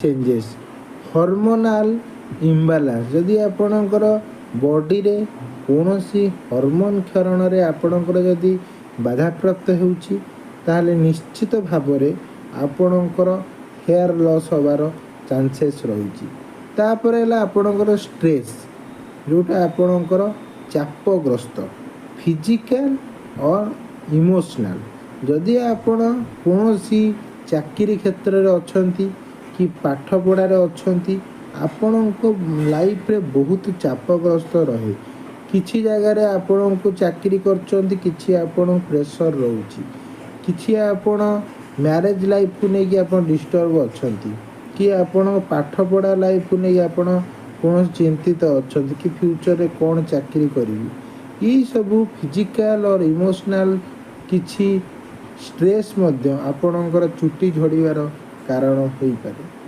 Changes हार्मोनाल इम्बालांस जदि आपणकर body रे कौनसी हार्मोन क्षरण रे आपणकर जदि बाधाप्राप्त होउची ताहले निश्चित भाव रे आपणकर हेयर लॉस होबार चांसेस रही। तापर है आपणकर स्ट्रेस जोटा आपणकर चापग्रस्त फिजिकल और इमोशनल जदि आपण कौनसी चाकरी क्षेत्र में अछंती कि पाठ पढ़ार अछंती आपण लाइफ रे बहुत चापग्रस्त रहे किछि जगह रे आपण को चाकरी करछंती किछि आपण प्रेशर रहउची किछि आपण मैरिज लाइफ को नहीं कि आपण डिस्टर्ब अछंती कि आपण पाठ पढ़ा लाइफ को नहीं आपण कौन चिंतित अछंती कि फ्यूचर रे कौन चाकरी करिवि ई सब फिजिकल और इमोशनल किछि स्ट्रेस मध्य आपणकर चुटी झड़ीबार कारण होई पारे।